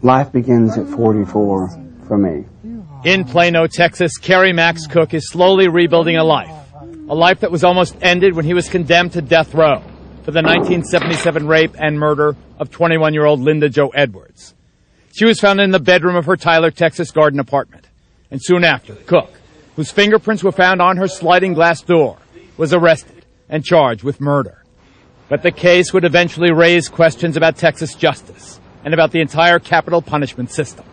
life begins at 44 for me. In Plano, Texas, Kerry Max Cook is slowly rebuilding a life that was almost ended when he was condemned to death row for the 1977 rape and murder of 21-year-old Linda Jo Edwards. She was found in the bedroom of her Tyler, Texas garden apartment. And soon after, Cook, whose fingerprints were found on her sliding glass door, was arrested and charged with murder. But the case would eventually raise questions about Texas justice and about the entire capital punishment system.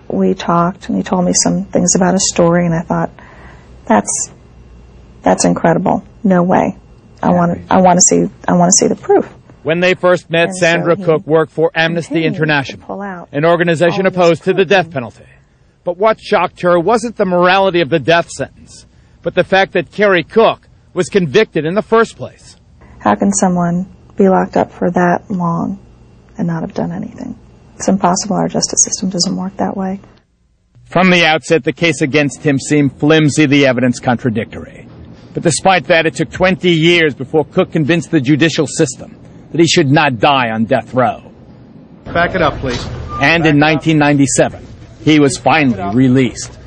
We talked, and he told me some things about his story, and I thought, that's incredible. No way. I want to see the proof. When they first met, Sandra Cook worked for Amnesty International, an organization opposed to the death penalty. But what shocked her wasn't the morality of the death sentence, but the fact that Kerry Cook was convicted in the first place. How can someone be locked up for that long and not have done anything? It's impossible. Our justice system doesn't work that way. From the outset, the case against him seemed flimsy, the evidence contradictory. But despite that, it took 20 years before Cook convinced the judicial system that he should not die on death row. Back it up, please. And in 1997, he was finally released.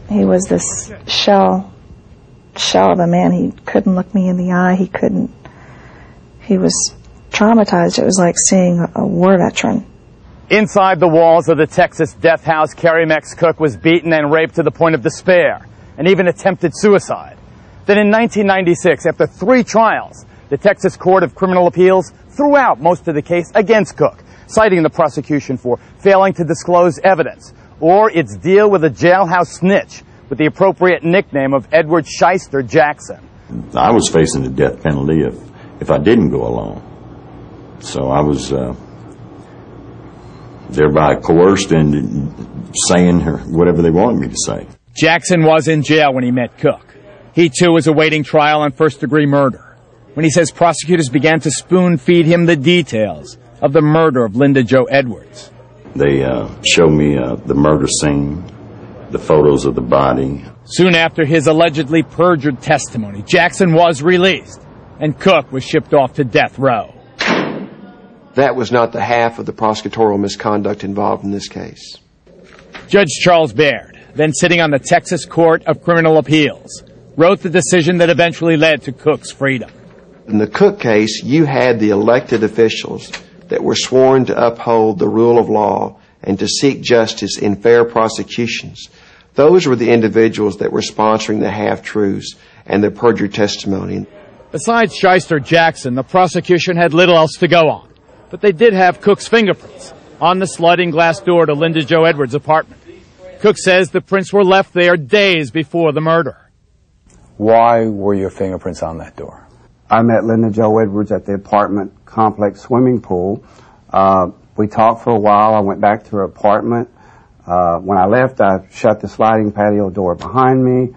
He was this shell of a man. He couldn't look me in the eye. He was traumatized. It was like seeing a war veteran. Inside the walls of the Texas death house, Kerry Max Cook was beaten and raped to the point of despair, and even attempted suicide. Then in 1996, after 3 trials, the Texas Court of Criminal Appeals threw out most of the case against Cook, citing the prosecution for failing to disclose evidence, or its deal with a jailhouse snitch with the appropriate nickname of Edward Shyster Jackson. I was facing the death penalty if I didn't go along. So I was thereby coerced into saying whatever they wanted me to say. Jackson was in jail when he met Cook. He, too, was awaiting trial on first-degree murder, when he says prosecutors began to spoon-feed him the details of the murder of Linda Jo Edwards. They showed me the murder scene, the photos of the body. Soon after his allegedly perjured testimony, Jackson was released, and Cook was shipped off to death row. That was not the half of the prosecutorial misconduct involved in this case. Judge Charles Baird, then sitting on the Texas Court of Criminal Appeals, wrote the decision that eventually led to Cook's freedom. In the Cook case, you had the elected officials that were sworn to uphold the rule of law and to seek justice in fair prosecutions. Those were the individuals that were sponsoring the half-truths and the perjured testimony. Besides Shyster Jackson, the prosecution had little else to go on. But they did have Cook's fingerprints on the sliding glass door to Linda Jo Edwards' apartment. Cook says the prints were left there days before the murder. Why were your fingerprints on that door? I met Linda Jo Edwards at the apartment complex swimming pool. We talked for a while. I went back to her apartment. When I left, I shut the sliding patio door behind me,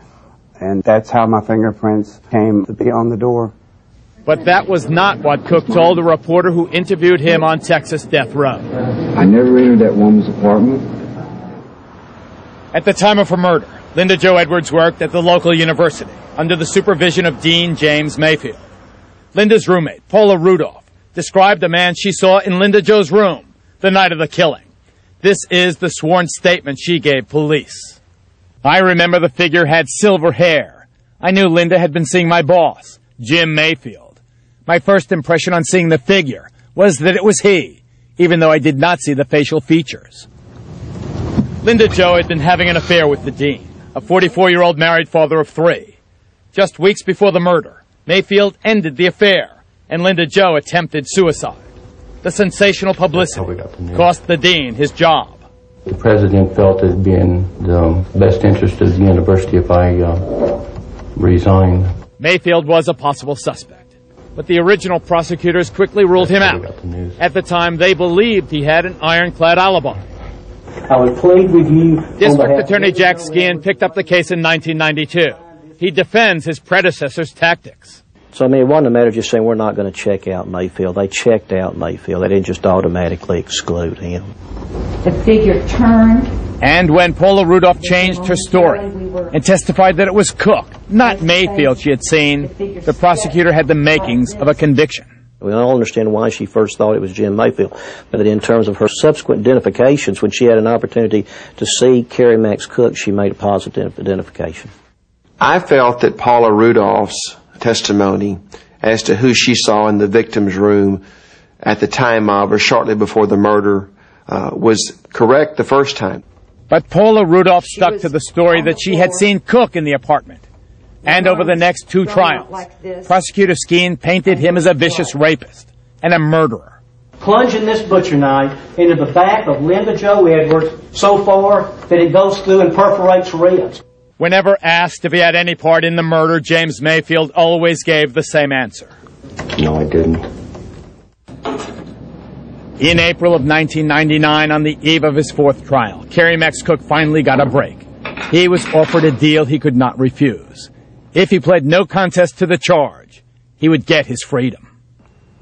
and that's how my fingerprints came to be on the door. But that was not what Cook told a reporter who interviewed him on Texas death row. I never entered that woman's apartment. At the time of her murder, Linda Jo Edwards worked at the local university under the supervision of Dean James Mayfield. Linda's roommate, Paula Rudolph, described the man she saw in Linda Jo's room the night of the killing. This is the sworn statement she gave police. I remember the figure had silver hair. I knew Linda had been seeing my boss, Jim Mayfield. My first impression on seeing the figure was that it was he, even though I did not see the facial features. Linda Jo had been having an affair with the dean, a 44-year-old married father of 3. Just weeks before the murder, Mayfield ended the affair, and Linda Jo attempted suicide. The sensational publicity cost the dean his job. The president felt it would be in the best interest of the university if I resigned. Mayfield was a possible suspect, but the original prosecutors quickly ruled him out. At the time, they believed he had an ironclad alibi. I would plead with you. District Attorney Jack Skean picked up the case in 1992. He defends his predecessor's tactics. So, I mean, it wasn't a matter of just saying we're not going to check out Mayfield. They checked out Mayfield. They didn't just automatically exclude him. The figure turned. And when Paula Rudolph changed her story and testified that it was Cook, not Mayfield, she had seen, the prosecutor had the makings of a conviction. We don't understand why she first thought it was Jim Mayfield, but in terms of her subsequent identifications, when she had an opportunity to see Carrie Max Cook, she made a positive identification. I felt that Paula Rudolph's testimony as to who she saw in the victim's room at the time of or shortly before the murder was correct the first time. But Paula Rudolph stuck to the story that she had seen Cook in the apartment. And over the next two trials, Prosecutor Skeen painted him as a vicious rapist and a murderer. Plunging this butcher knife into the back of Linda Jo Edwards so far that it goes through and perforates ribs. Whenever asked if he had any part in the murder, James Mayfield always gave the same answer. No, I didn't. In April of 1999, on the eve of his fourth trial, Carrie Max Cook finally got a break. He was offered a deal he could not refuse. If he pled no contest to the charge, he would get his freedom.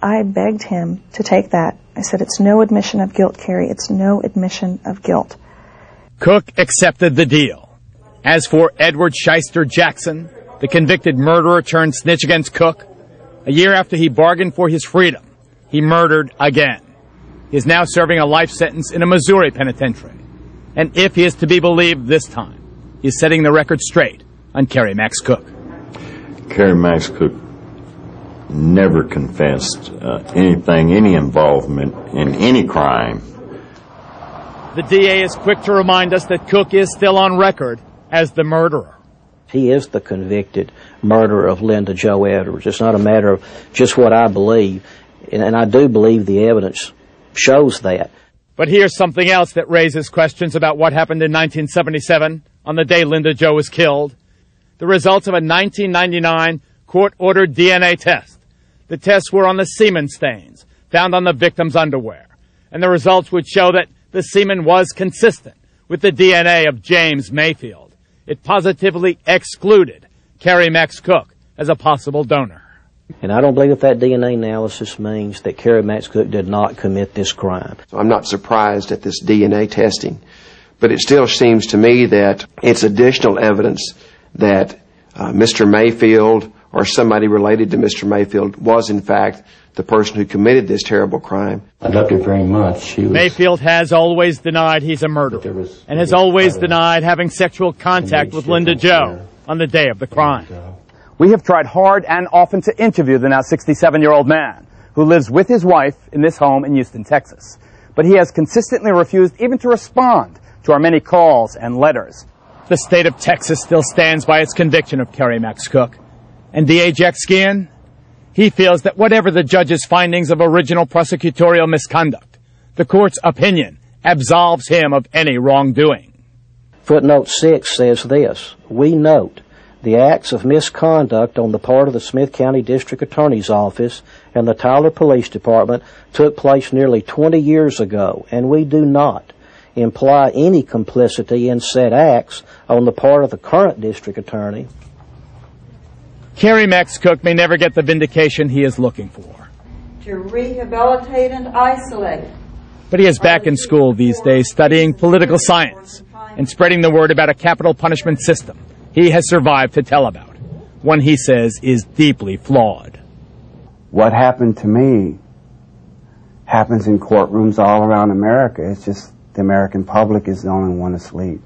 I begged him to take that. I said, it's no admission of guilt, Carrie. It's no admission of guilt. Cook accepted the deal. As for Edward Shyster Jackson, the convicted murderer turned snitch against Cook, a year after he bargained for his freedom, he murdered again. He is now serving a life sentence in a Missouri penitentiary. And if he is to be believed this time, he is setting the record straight on Carrie Max Cook. Carrie Max Cook never confessed any involvement in any crime. The DA is quick to remind us that Cook is still on record as the murderer. He is the convicted murderer of Linda Jo Edwards. It's not a matter of just what I believe, and I do believe the evidence shows that. But here's something else that raises questions about what happened in 1977, on the day Linda Jo was killed. The results of a 1999 court-ordered DNA test. The tests were on the semen stains found on the victim's underwear, and the results would show that the semen was consistent with the DNA of James Mayfield. It positively excluded Carrie Max Cook as a possible donor. And I don't believe that DNA analysis means that Carrie Max Cook did not commit this crime. I'm not surprised at this DNA testing, but it still seems to me that it's additional evidence that Mr. Mayfield or somebody related to Mr. Mayfield was in fact the person who committed this terrible crime. I loved her very much. Mayfield has always denied he's a murderer and has always denied having sexual contact with Linda Jo on the day of the crime. We have tried hard and often to interview the now 67-year-old man who lives with his wife in this home in Houston, Texas. But he has consistently refused even to respond to our many calls and letters. The state of Texas still stands by its conviction of Carrie Max Cook. And DA Jack Skeen, he feels that whatever the judge's findings of original prosecutorial misconduct, the court's opinion absolves him of any wrongdoing. Footnote 6 says this: we note the acts of misconduct on the part of the Smith County District Attorney's Office and the Tyler Police Department took place nearly 20 years ago, and we do not imply any complicity in said acts on the part of the current district attorney. Carrie Max Cook may never get the vindication he is looking for. To rehabilitate and isolate. But he is back in school these days studying political science and spreading the word about a capital punishment system he has survived to tell about, one he says is deeply flawed. What happened to me happens in courtrooms all around America. It's just the American public is the only one asleep.